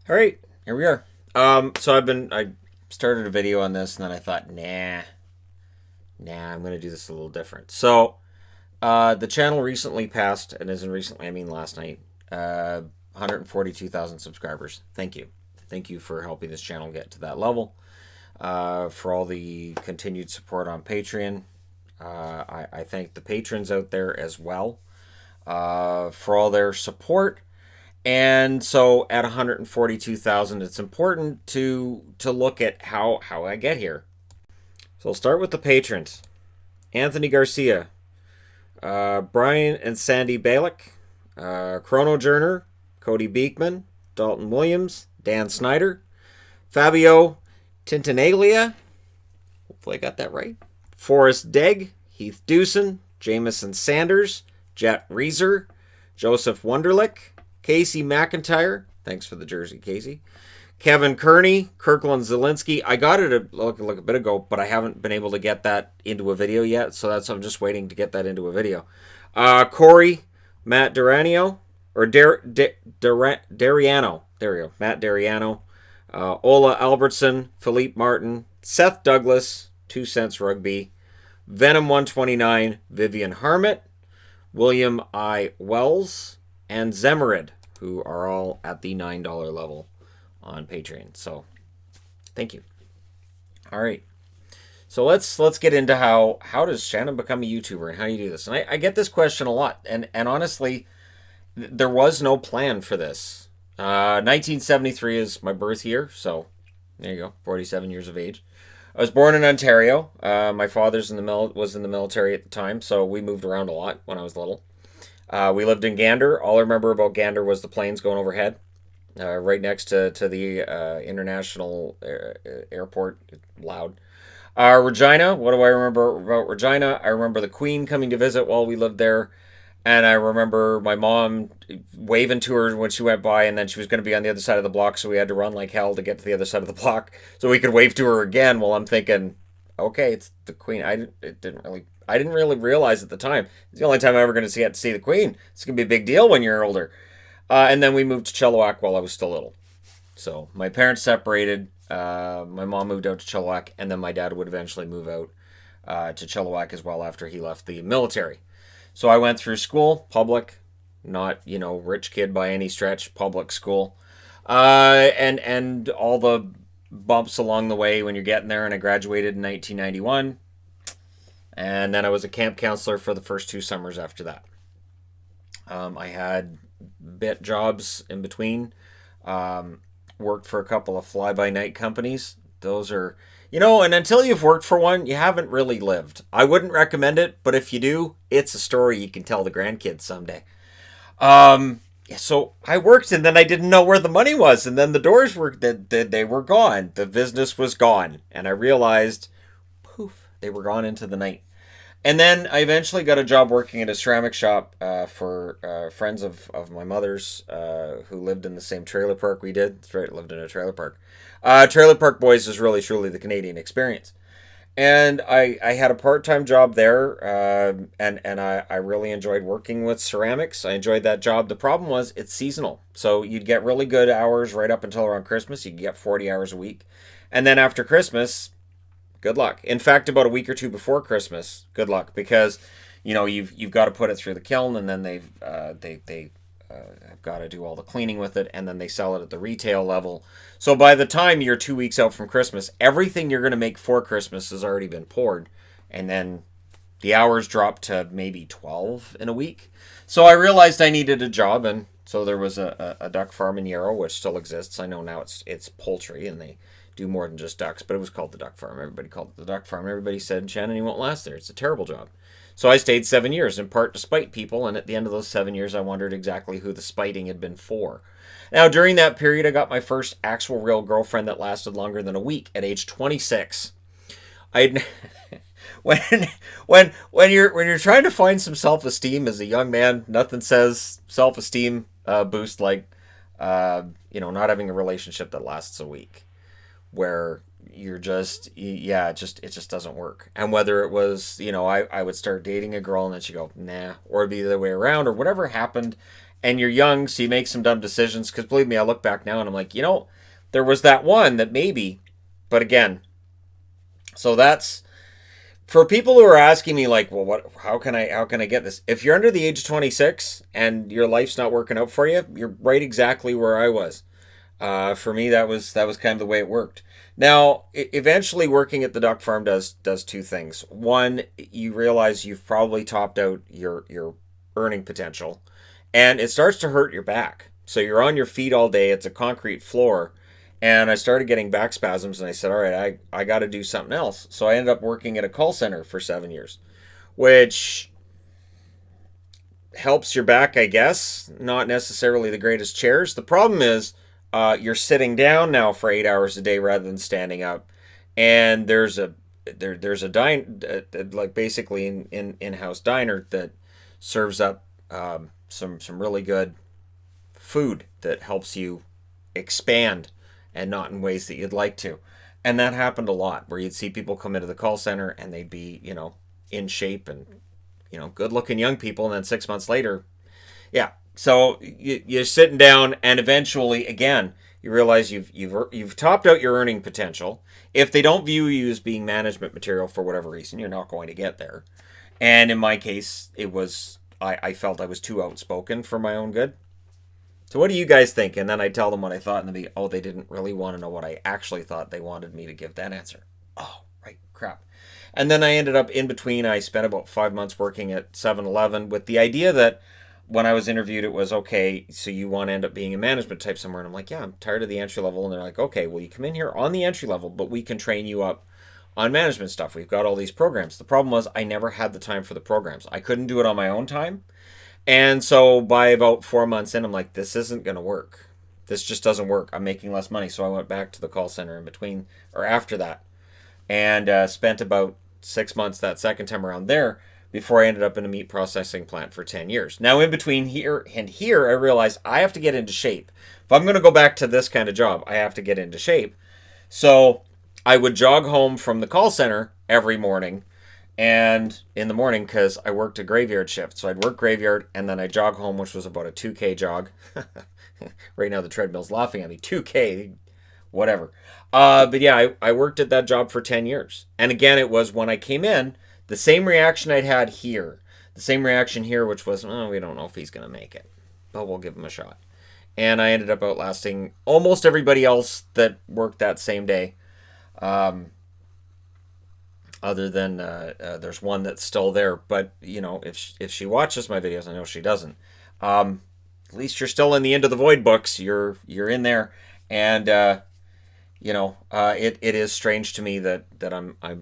All right, here we are. I started a video on this, and then I thought, I'm gonna do this a little different. The channel recently passed, and isn't recently, I mean last night, 142,000 subscribers. Thank you for helping this channel get to that level. For all the continued support on Patreon. I thank the patrons out there as well for all their support. And so at 142,000, it's important to look at how I get here. So I'll start with the patrons. Anthony Garcia, Brian and Sandy Balick, Chrono Journer, Cody Beekman, Dalton Williams, Dan Snyder, Fabio Tintinaglia, hopefully I got that right, Forrest Degg, Heath Dewson, Jameson Sanders, Jet Reeser, Joseph Wunderlich, Casey McIntyre. Thanks for the jersey, Casey. Kevin Kearney, Kirkland Zielinski. I got it a bit ago, but I haven't been able to get that into a video yet, so I'm just waiting to get that into a video. Corey, Matt Dariano, or Dariano. There we go. Matt Dariano. Ola Albertson, Philippe Martin, Seth Douglas, 2 Cents Rugby, Venom 129, Vivian Harmit, William I. Wells, and Zemerid, who are all at the $9 level on Patreon. So, thank you. All right. So let's get into how does Shannon become a YouTuber and how do you do this? And I get this question a lot, and honestly, there was no plan for this. 1973 is my birth year, so there you go, 47 years of age. I was born in Ontario. My father's was in the military at the time, so we moved around a lot when I was little. We lived in Gander. All I remember about Gander was the planes going overhead, right next to the international airport. Loud. Regina. What do I remember about Regina? I remember the Queen coming to visit while we lived there. And I remember my mom waving to her when she went by, and then she was going to be on the other side of the block, so we had to run like hell to get to the other side of the block so we could wave to her again. While I'm thinking, okay, it's the Queen. I didn't really realize at the time. It's the only time I'm ever going to get to see the Queen. It's going to be a big deal when you're older. And then we moved to Chilliwack while I was still little. So my parents separated. My mom moved out to Chilliwack, and then my dad would eventually move out to Chilliwack as well after he left the military. So I went through school, public, not, rich kid by any stretch, public school. And all the bumps along the way when you're getting there, and I graduated in 1991. And then I was a camp counselor for the first 2 summers after that. I had bit jobs in between. Worked for a couple of fly-by-night companies. Those are, and until you've worked for one, you haven't really lived. I wouldn't recommend it, but if you do, it's a story you can tell the grandkids someday. So I worked, and then I didn't know where the money was, and then the doors they were gone. The business was gone, and I realized, poof, they were gone into the night. And then I eventually got a job working at a ceramic shop for friends of my mother's who lived in the same trailer park we did. That's right, lived in a trailer park. Trailer Park Boys is really, truly the Canadian experience. And I had a part-time job there, and I really enjoyed working with ceramics. I enjoyed that job. The problem was it's seasonal. So you'd get really good hours right up until around Christmas. You'd get 40 hours a week. And then after Christmas, good luck. In fact, about a week or two before Christmas, good luck, because you've got to put it through the kiln, and then they have got to do all the cleaning with it, and then they sell it at the retail level. So by the time you're 2 weeks out from Christmas, everything you're going to make for Christmas has already been poured, and then the hours drop to maybe 12 in a week. So I realized I needed a job, and so there was a duck farm in Yarrow, which still exists. I know now it's poultry, and they do more than just ducks, but it was called the duck farm. Everybody called it the duck farm. Everybody said, Shannon, you won't last there. It's a terrible job. So I stayed 7 years, in part to spite people, and at the end of those 7 years, I wondered exactly who the spiting had been for. Now, during that period, I got my first actual real girlfriend that lasted longer than a week at age 26. I when you're trying to find some self-esteem as a young man, nothing says self-esteem boost like not having a relationship that lasts a week, where you're just, it just doesn't work. And whether it was, I would start dating a girl and then she'd go, nah, or it'd be the other way around, or whatever happened. and you're young, so you make some dumb decisions. Because believe me, I look back now and I'm like, there was that one that maybe, but again, so that's for people who are asking me like, well, what? How can I get this? If you're under the age of 26 and your life's not working out for you, you're right exactly where I was. For me, that was kind of the way it worked. Now, eventually, working at the duck farm does two things. One, you realize you've probably topped out your earning potential, and it starts to hurt your back. So you're on your feet all day. It's a concrete floor, and I started getting back spasms. And I said, all right, I got to do something else. So I ended up working at a call center for 7 years, which helps your back, I guess. Not necessarily the greatest chairs. The problem is you're sitting down now for 8 hours a day rather than standing up, and there's a like basically in-house diner that serves up some really good food that helps you expand and not in ways that you'd like to. And that happened a lot where you'd see people come into the call center and they'd be, in shape and, good looking young people. And then 6 months later, yeah. So you're sitting down and eventually, again, you realize you've topped out your earning potential. If they don't view you as being management material for whatever reason, you're not going to get there. And in my case, I felt I was too outspoken for my own good. So what do you guys think? And then I tell them what I thought, and they didn't really want to know what I actually thought. They wanted me to give that answer. Oh, right, crap. And then I ended up in between. I spent about 5 months working at 7-Eleven with the idea that when I was interviewed, it was, okay, so you want to end up being a management type somewhere. And I'm like, yeah, I'm tired of the entry level. And they're like, okay, well, you come in here on the entry level, but we can train you up on management stuff. We've got all these programs. The problem was I never had the time for the programs. I couldn't do it on my own time. And so by about 4 months in, I'm like, this isn't going to work. This just doesn't work. I'm making less money. So I went back to the call center in between or after that and spent about 6 months that second time around there before I ended up in a meat processing plant for 10 years. Now, in between here and here, I realized I have to get into shape. If I'm going to go back to this kind of job, I have to get into shape. So I would jog home from the call center every morning. And in the morning, because I worked a graveyard shift. So I'd work graveyard and then I'd jog home, which was about a 2K jog. Right now the treadmill's laughing at me. 2K, whatever. But yeah, I worked at that job for 10 years. And again, it was when I came in, the same reaction I'd had here. The same reaction here, which was, oh, we don't know if he's going to make it. But we'll give him a shot. And I ended up outlasting almost everybody else that worked that same day. Other than there's one that's still there. But, if she watches my videos, I know she doesn't. At least you're still in the Into the Void books. You're in there. And, it is strange to me that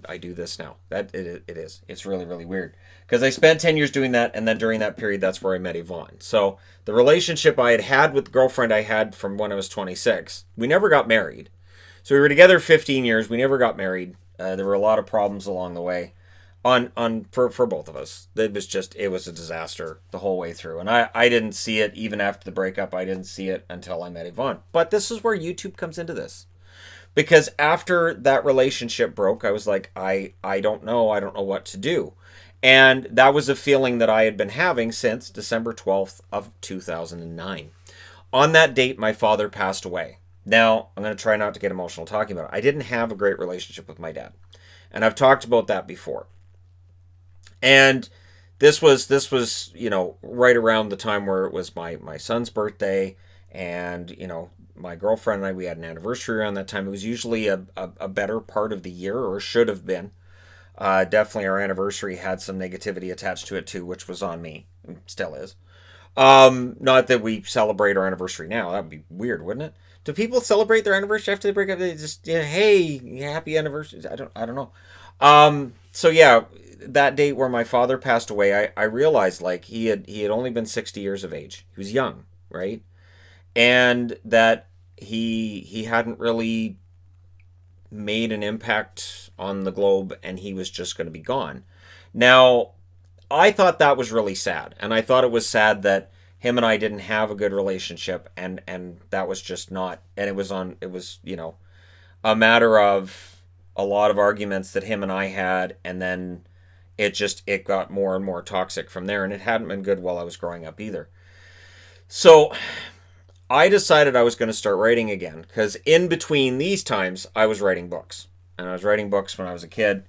I do this now. That it is. It's really, really weird. Because I spent 10 years doing that, and then during that period, that's where I met Yvonne. So the relationship I had with the girlfriend I had from when I was 26, we never got married. So we were together 15 years. We never got married. There were a lot of problems along the way for both of us. It was a disaster the whole way through. And I didn't see it even after the breakup. I didn't see it until I met Yvonne. But this is where YouTube comes into this. Because after that relationship broke, I was like, I don't know. I don't know what to do. And that was a feeling that I had been having since December 12th of 2009. On that date, my father passed away. Now, I'm going to try not to get emotional talking about it. I didn't have a great relationship with my dad. And I've talked about that before. And this was right around the time where it was my son's birthday. And, my girlfriend and I, we had an anniversary around that time. It was usually a better part of the year, or should have been. Definitely our anniversary had some negativity attached to it too, which was on me. Still is. Not that we celebrate our anniversary now. That would be weird, wouldn't it? Do people celebrate their anniversary after they break up? They just, hey, happy anniversary. I don't know. So yeah, that date where my father passed away, I realized like he had only been 60 years of age. He was young, right? And that he hadn't really made an impact on the globe, and he was just going to be gone. Now, I thought that was really sad, and I thought it was sad that him and I didn't have a good relationship, and that was just not, and it was a matter of a lot of arguments that him and I had, and then it got more and more toxic from there, and it hadn't been good while I was growing up either. So I decided I was going to start writing again because in between these times, I was writing books. And I was writing books when I was a kid.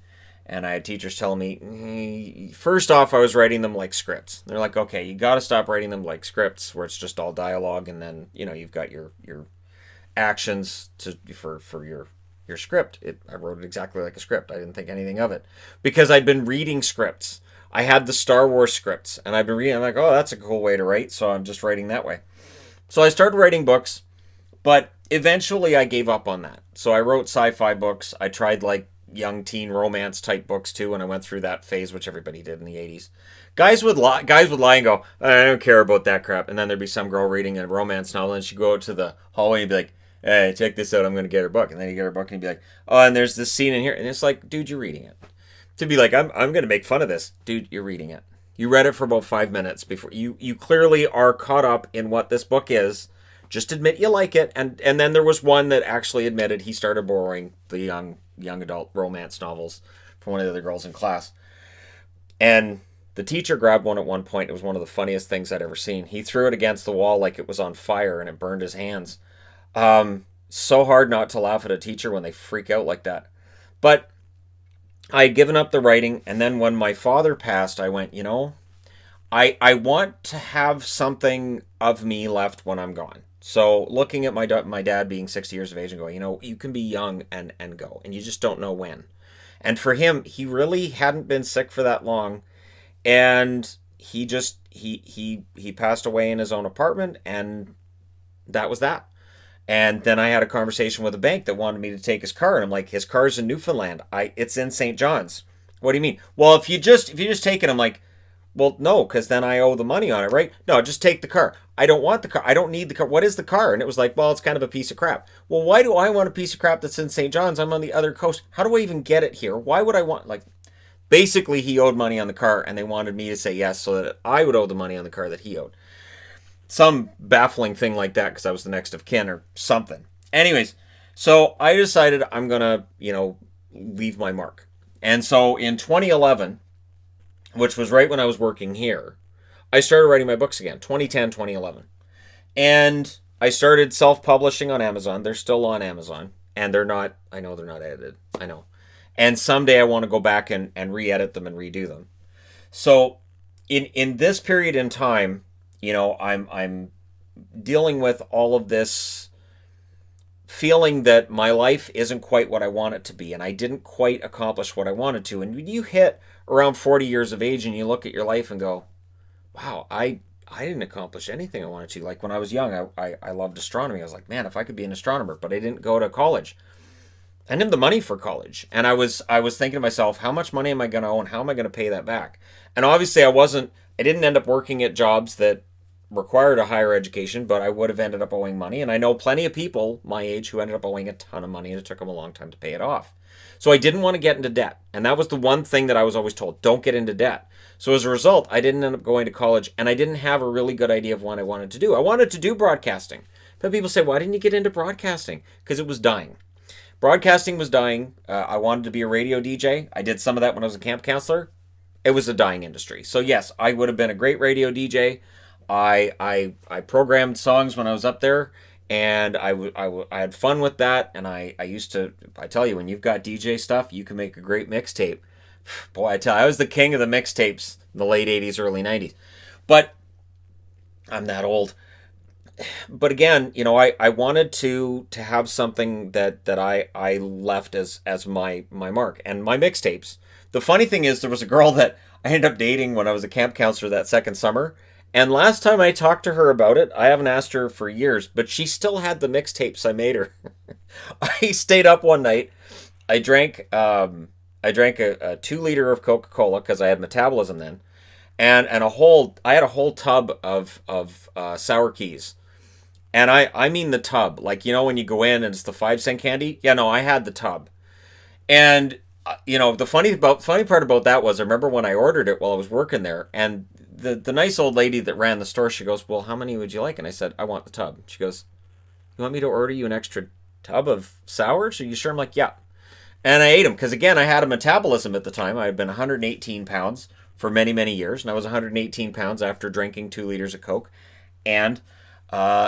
And I had teachers telling me, first off, I was writing them like scripts. They're like, okay, you got to stop writing them like scripts where it's just all dialogue. And then, you've got your actions for your script. I wrote it exactly like a script. I didn't think anything of it because I'd been reading scripts. I had the Star Wars scripts and I've been reading. I'm like, oh, that's a cool way to write. So I'm just writing that way. So I started writing books, but eventually I gave up on that. So I wrote sci-fi books. I tried like young teen romance type books too, and I went through that phase, which everybody did in the 80s. Guys would lie and go, I don't care about that crap. And then there'd be some girl reading a romance novel, and she'd go out to the hallway and be like, hey, check this out, I'm going to get her book. And then you get her book, and you'd be like, oh, and there's this scene in here. And it's like, dude, you're reading it. To be like, I'm going to make fun of this. Dude, you're reading it. You read it for about 5 minutes before you clearly are caught up in what this book is. Just admit you like it. And then there was one that actually admitted he started borrowing the young adult romance novels from one of the other girls in class. And the teacher grabbed one at one point. It was one of the funniest things I'd ever seen. He threw it against the wall like it was on fire and it burned his hands. So hard not to laugh at a teacher when they freak out like that. But I had given up the writing, and then when my father passed, I went, I want to have something of me left when I'm gone. So looking at my dad being 60 years of age and going, you can be young and go, and you just don't know when. And for him, he really hadn't been sick for that long, and he passed away in his own apartment, and that was that. And then I had a conversation with a bank that wanted me to take his car, and I'm like, his car's in Newfoundland. It's in St. John's. What do you mean? Well, if you just take it, I'm like, well, no, because then I owe the money on it, right? No, just take the car. I don't want the car. I don't need the car. What is the car? And it was like, well, it's kind of a piece of crap. Well, why do I want a piece of crap that's in St. John's? I'm on the other coast. How do I even get it here? Why would I want, like, basically he owed money on the car and they wanted me to say yes so that I would owe the money on the car that he owed. Some baffling thing like that because I was the next of kin or something. Anyways, so I decided I'm going to, leave my mark. And so in 2011, which was right when I was working here, I started writing my books again, 2010, 2011. And I started self-publishing on Amazon. They're still on Amazon. And I know they're not edited. I know. And someday I want to go back and re-edit them and redo them. So in this period in time, I'm dealing with all of this feeling that my life isn't quite what I want it to be, and I didn't quite accomplish what I wanted to. And when you hit around 40 years of age and you look at your life and go, wow, I didn't accomplish anything I wanted to. Like when I was young, I loved astronomy. I was like, man, if I could be an astronomer, but I didn't go to college. I didn't have the money for college. And I was thinking to myself, how much money am I going to owe and how am I going to pay that back? And obviously I didn't end up working at jobs that required a higher education, but I would have ended up owing money. And I know plenty of people my age who ended up owing a ton of money and it took them a long time to pay it off. So I didn't want to get into debt. And that was the one thing that I was always told, don't get into debt. So as a result, I didn't end up going to college and I didn't have a really good idea of what I wanted to do. I wanted to do broadcasting. But people say, why didn't you get into broadcasting? Because it was dying. Broadcasting was dying. I wanted to be a radio DJ. I did some of that when I was a camp counselor. It was a dying industry. So yes, I would have been a great radio DJ. I programmed songs when I was up there, and I had fun with that. And I tell you, when you've got DJ stuff, you can make a great mixtape. Boy, I tell you, I was the king of the mixtapes in the late 80s, early 90s. But I'm that old. But again, I wanted to have something that I left as my mark. And my mixtapes. The funny thing is, there was a girl that I ended up dating when I was a camp counselor that second summer. And last time I talked to her about it, I haven't asked her for years, but she still had the mixtapes I made her. I stayed up one night. I drank a 2 liter of Coca-Cola because I had metabolism then, and I had a whole tub of sour keys. And I mean the tub, like, when you go in and it's the 5-cent candy. Yeah, no, I had the tub. And the funny part about that was, I remember when I ordered it while I was working there, and the nice old lady that ran the store, she goes, well, how many would you like? And I said, I want the tub. She goes, you want me to order you an extra tub of sours? Are you sure? I'm like, yeah. And I ate them because, again, I had a metabolism at the time. I had been 118 pounds for many, many years, and I was 118 pounds after drinking 2 liters of Coke. and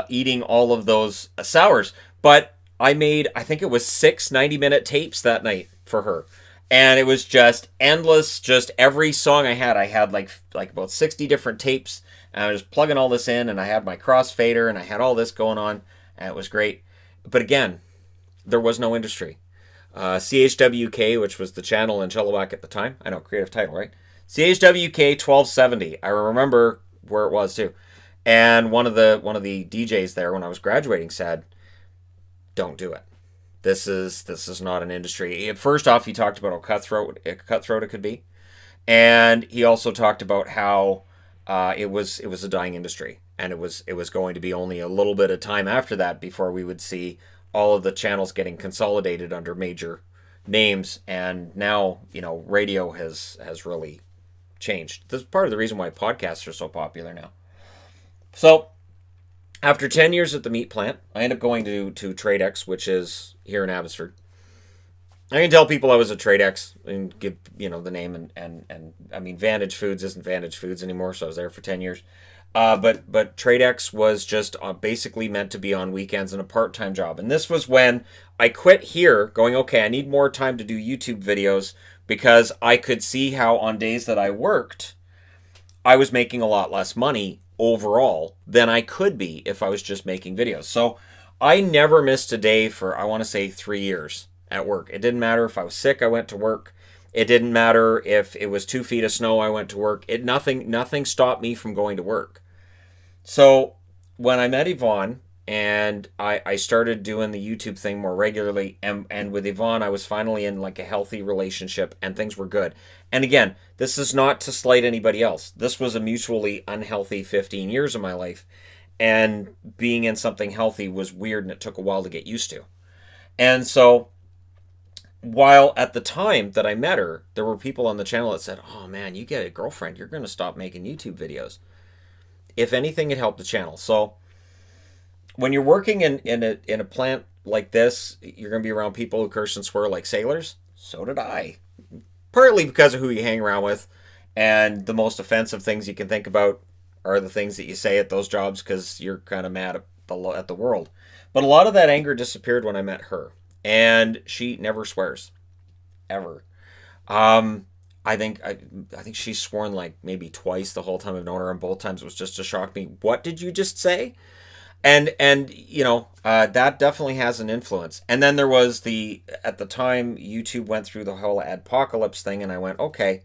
eating all of those sours. But I made, I think it was 6 90-minute tapes that night for her. And it was just endless. Just every song I had like about 60 different tapes. And I was plugging all this in, and I had my crossfader, and I had all this going on, and it was great. But again, there was no industry. CHWK, which was the channel in Chilliwack at the time. I know, creative title, right? CHWK 1270. I remember where it was too. And one of the DJs there when I was graduating said, "Don't do it. This is not an industry." First off, he talked about how cutthroat it could be, and he also talked about how it was a dying industry, and it was going to be only a little bit of time after that before we would see all of the channels getting consolidated under major names. And now, radio has really changed. This is part of the reason why podcasts are so popular now. So after 10 years at the meat plant, I ended up going to TradeX, which is here in Abbotsford. I can tell people I was at TradeX and give, the name, and I mean, Vantage Foods isn't Vantage Foods anymore, so I was there for 10 years. But TradeX was just basically meant to be on weekends and a part-time job. And this was when I quit here going, okay, I need more time to do YouTube videos, because I could see how on days that I worked, I was making a lot less money overall than I could be if I was just making videos. So I never missed a day for, I want to say, 3 years at work. It didn't matter if I was sick, I went to work. It didn't matter if it was 2 feet of snow, I went to work. Nothing stopped me from going to work. So when I met Yvonne and I started doing the YouTube thing more regularly, and with Yvonne, I was finally in like a healthy relationship, and things were good. And again, this is not to slight anybody else. This was a mutually unhealthy 15 years of my life, and being in something healthy was weird, and it took a while to get used to. And so while at the time that I met her, there were people on the channel that said, "Oh man, you get a girlfriend, you're going to stop making YouTube videos." If anything, it helped the channel. So when you're working in a plant like this, you're going to be around people who curse and swear like sailors. So did I. Partly because of who you hang around with, and the most offensive things you can think about are the things that you say at those jobs because you're kind of mad at the world. But a lot of that anger disappeared when I met her, and she never swears, ever. I think she's sworn like maybe twice the whole time I've known her, and both times it was just to shock me. What did you just say? And that definitely has an influence. And then there was at the time, YouTube went through the whole adpocalypse thing, and I went, okay,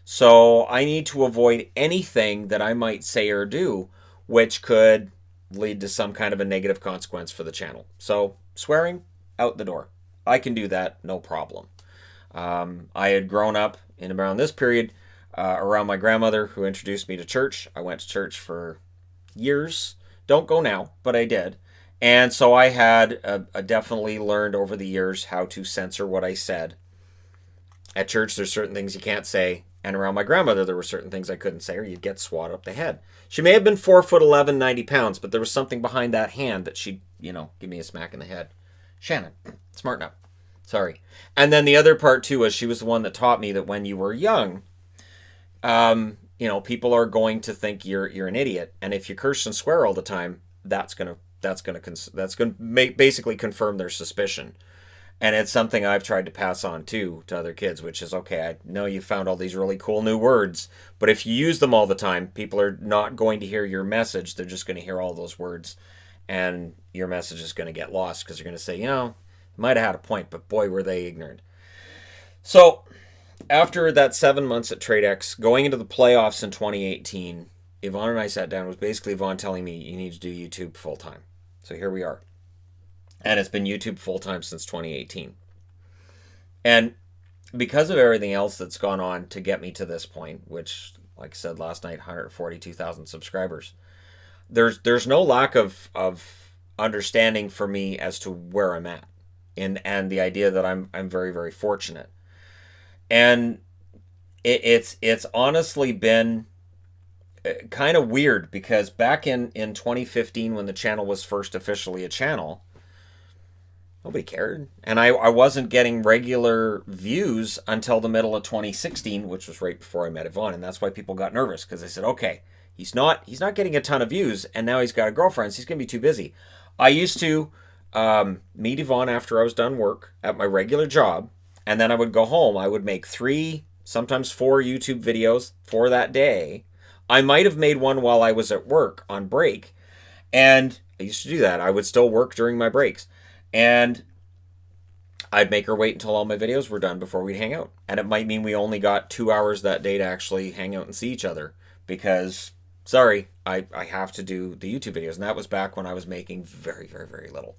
so I need to avoid anything that I might say or do which could lead to some kind of a negative consequence for the channel. So swearing, out the door. I can do that, no problem. I had grown up in around this period around my grandmother, who introduced me to church. I went to church for years. Don't go now, but I did. And so I had definitely learned over the years how to censor what I said. At church, there's certain things you can't say. And around my grandmother, there were certain things I couldn't say, or you'd get swatted up the head. She may have been 4'11", 90 pounds, but there was something behind that hand that she'd, give me a smack in the head. Shannon, smarten up. Sorry. And then the other part, too, is she was the one that taught me that when you were young, people are going to think you're an idiot, and if you curse and swear all the time, that's gonna basically confirm their suspicion. And it's something I've tried to pass on to other kids, which is, okay, I know you found all these really cool new words, but if you use them all the time, people are not going to hear your message. They're just going to hear all those words, and your message is going to get lost because you're going to say, might have had a point, but boy, were they ignorant. So after that 7 months at TradeX, going into the playoffs in 2018, Yvonne and I sat down. It was basically Yvonne telling me, you need to do YouTube full time. So here we are. And it's been YouTube full time since 2018. And because of everything else that's gone on to get me to this point, which, like I said last night, 142,000 subscribers, there's no lack of understanding for me as to where I'm at. And the idea that I'm very, very fortunate. And it's honestly been kind of weird, because back in 2015, when the channel was first officially a channel, nobody cared. And I wasn't getting regular views until the middle of 2016, which was right before I met Yvonne. And that's why people got nervous, because they said, okay, He's not getting a ton of views, and now he's got a girlfriend, so he's going to be too busy. I used to meet Yvonne after I was done work at my regular job, and then I would go home. I would make 3, sometimes 4 YouTube videos for that day. I might have made one while I was at work on break, and I used to do that. I would still work during my breaks, and I'd make her wait until all my videos were done before we'd hang out. And it might mean we only got 2 hours that day to actually hang out and see each other because, sorry, I have to do the YouTube videos. And that was back when I was making very, very, very little.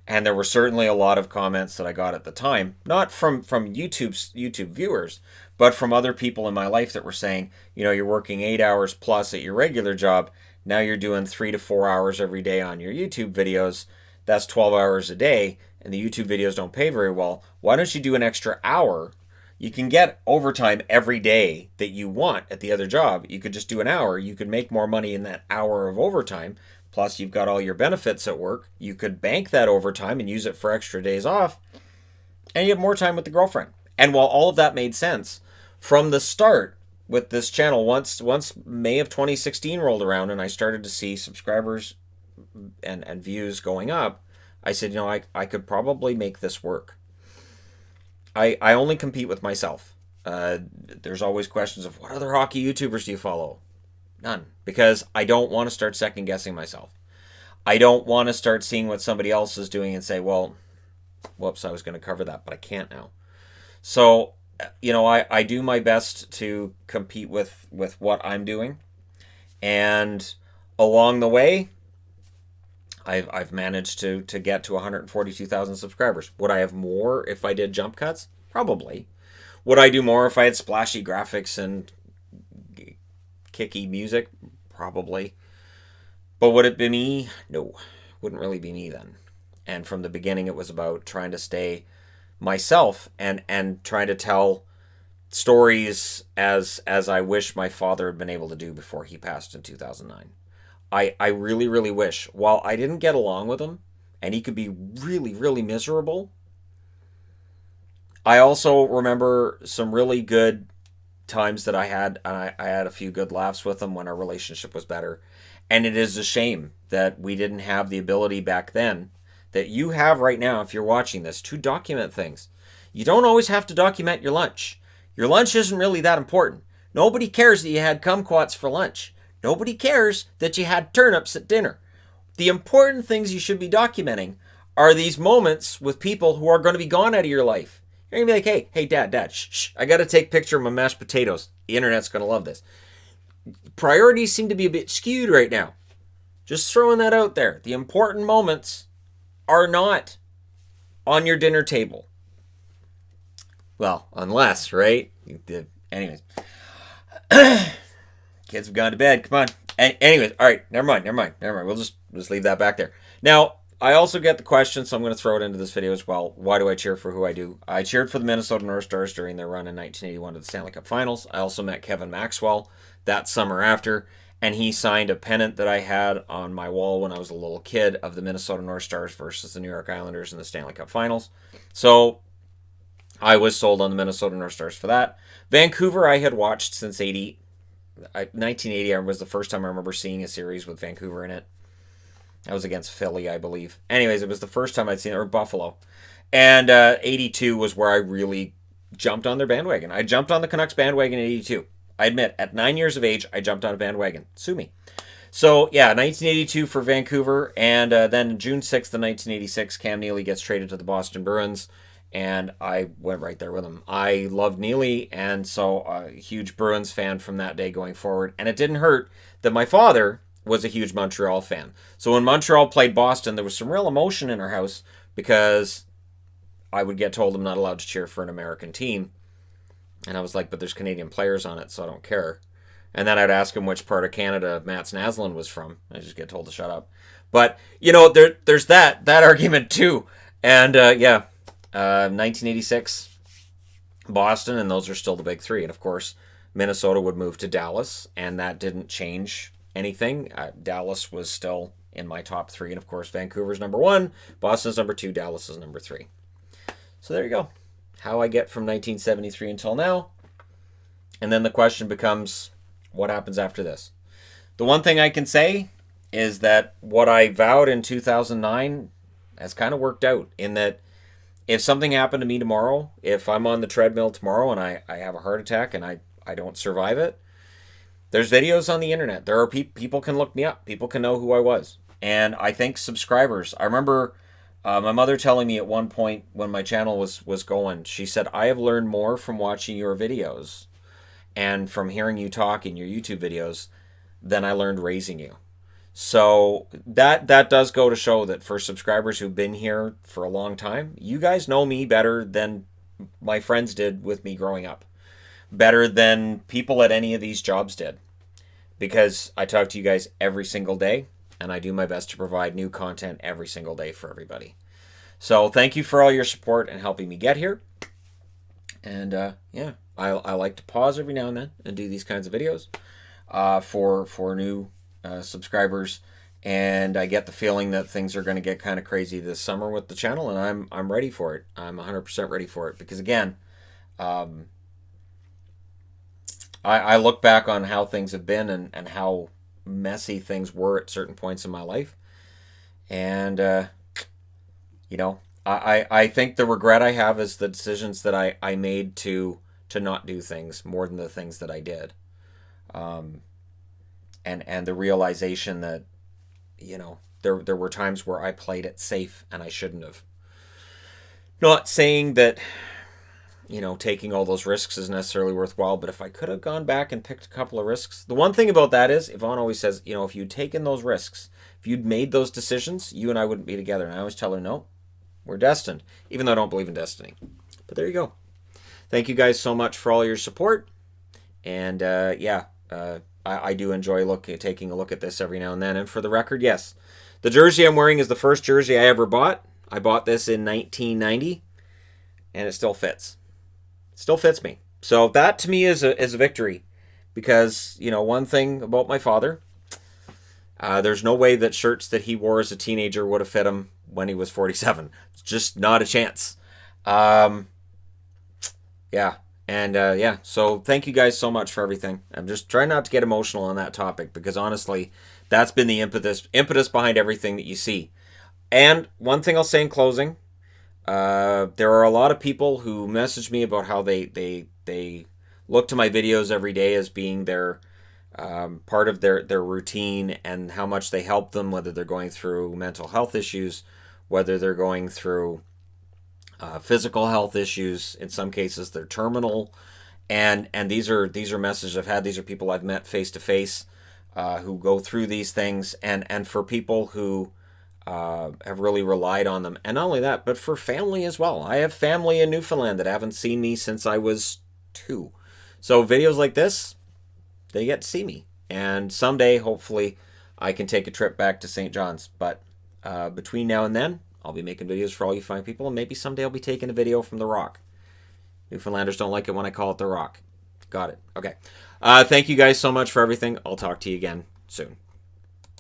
And there were certainly a lot of comments that I got at the time, not from YouTube viewers, but from other people in my life that were saying, you know, you're working 8 hours plus at your regular job. Now you're doing 3 to 4 hours every day on your YouTube videos. That's 12 hours a day, and the YouTube videos don't pay very well. Why don't you do an extra hour? You can get overtime every day that you want at the other job. You could just do an hour. You could make more money in that hour of overtime. Plus, you've got all your benefits at work. You could bank that overtime and use it for extra days off, and you have more time with the girlfriend. And while all of that made sense, from the start with this channel, once May of 2016 rolled around and I started to see subscribers and views going up, I said, you know, I could probably make this work. I only compete with myself. There's always questions of what other hockey YouTubers do you follow? None. Because I don't want to start second guessing myself. I don't want to start seeing what somebody else is doing and say, well, whoops, I was going to cover that, but I can't now. So, you know, I do my best to compete with what I'm doing. And along the way, I've managed to get to 142,000 subscribers. Would I have more if I did jump cuts? Probably. Would I do more if I had splashy graphics and kicky music? Probably. But would it be me? No. Wouldn't really be me then. And from the beginning, it was about trying to stay myself and trying to tell stories as I wish my father had been able to do before he passed in 2009. I really, really wish, while I didn't get along with him, and he could be really, really miserable, I also remember some really good times that I had, and I had a few good laughs with him when our relationship was better. And it is a shame that we didn't have the ability back then that you have right now, if you're watching this, to document things. You don't always have to document your lunch. Your lunch isn't really that important. Nobody cares that you had kumquats for lunch. Nobody cares that you had turnips at dinner. The important things you should be documenting are these moments with people who are going to be gone out of your life. You're going to be like, hey, Dad, shh, I got to take a picture of my mashed potatoes. The internet's going to love this. Priorities seem to be a bit skewed right now. Just throwing that out there. The important moments are not on your dinner table. Well, unless, right? Anyways. Kids have gone to bed. Come on. Anyways, all right. Never mind. We'll just leave that back there. Now, I also get the question, so I'm going to throw it into this video as well. Why do I cheer for who I do? I cheered for the Minnesota North Stars during their run in 1981 to the Stanley Cup Finals. I also met Kevin Maxwell that summer after, and he signed a pennant that I had on my wall when I was a little kid of the Minnesota North Stars versus the New York Islanders in the Stanley Cup Finals. So I was sold on the Minnesota North Stars for that. Vancouver I had watched since 1980 was the first time I remember seeing a series with Vancouver in it. That was against Philly, I believe. Anyways, it was the first time I'd seen it, or Buffalo. And 82 was where I really jumped on their bandwagon. I jumped on the Canucks bandwagon in 82. I admit, at 9 years of age, I jumped on a bandwagon. Sue me. So, yeah, 1982 for Vancouver. And then June 6th of 1986, Cam Neely gets traded to the Boston Bruins. And I went right there with him. I loved Neely, and so a huge Bruins fan from that day going forward. And it didn't hurt that my father was a huge Montreal fan. So when Montreal played Boston, there was some real emotion in our house because I would get told I'm not allowed to cheer for an American team. And I was like, but there's Canadian players on it, so I don't care. And then I'd ask him which part of Canada Mats Naslund was from. I just get told to shut up. But, you know, there's that argument too. And, 1986, Boston, and those are still the big three. And, of course, Minnesota would move to Dallas, and that didn't change anything. Dallas was still in my top three. And, of course, Vancouver's number 1, Boston's number 2, Dallas is number 3. So there you go. How I get from 1973 until now. And then the question becomes, what happens after this? The one thing I can say is that what I vowed in 2009 has kind of worked out, in that if something happened to me tomorrow, if I'm on the treadmill tomorrow and I have a heart attack and I don't survive it, there's videos on the internet. There are people can look me up. People can know who I was. And I think subscribers. I remember my mother telling me at one point when my channel was going, she said, I have learned more from watching your videos and from hearing you talk in your YouTube videos than I learned raising you. So that does go to show that for subscribers who've been here for a long time, you guys know me better than my friends did with me growing up. Better than people at any of these jobs did. Because I talk to you guys every single day, and I do my best to provide new content every single day for everybody. So thank you for all your support and helping me get here. And yeah, I like to pause every now and then and do these kinds of videos for new subscribers. And I get the feeling that things are going to get kind of crazy this summer with the channel, and I'm ready for it. I'm 100% ready for it because, again, I look back on how things have been and how messy things were at certain points in my life. And, you know, I think the regret I have is the decisions that I made to not do things more than the things that I did. And the realization that, you know, there were times where I played it safe and I shouldn't have. Not saying that, you know, taking all those risks is necessarily worthwhile, but if I could have gone back and picked a couple of risks, the one thing about that is, Yvonne always says, you know, if you'd taken those risks, if you'd made those decisions, you and I wouldn't be together. And I always tell her, no, we're destined, even though I don't believe in destiny. But there you go. Thank you guys so much for all your support. And yeah, I do enjoy taking a look at this every now and then. And for the record, yes, the jersey I'm wearing is the first jersey I ever bought. I bought this in 1990, and it still fits. Still fits me. So that to me is a victory, because, you know, one thing about my father, there's no way that shirts that he wore as a teenager would have fit him when he was 47. It's just not a chance. Yeah. And yeah, so thank you guys so much for everything. I'm just trying not to get emotional on that topic, because honestly, that's been the impetus behind everything that you see. And one thing I'll say in closing, there are a lot of people who message me about how they look to my videos every day as being their part of their routine, and how much they help them, whether they're going through mental health issues, whether they're going through physical health issues. In some cases, they're terminal, and these are messages I've had. These are people I've met face to face who go through these things, and for people who have really relied on them. And not only that, but for family as well. I have family in Newfoundland that haven't seen me since I was 2. So videos like this, they get to see me. And someday, hopefully, I can take a trip back to St. John's. But between now and then, I'll be making videos for all you fine people. And maybe someday I'll be taking a video from The Rock. Newfoundlanders don't like it when I call it The Rock. Got it. Okay. Thank you guys so much for everything. I'll talk to you again soon.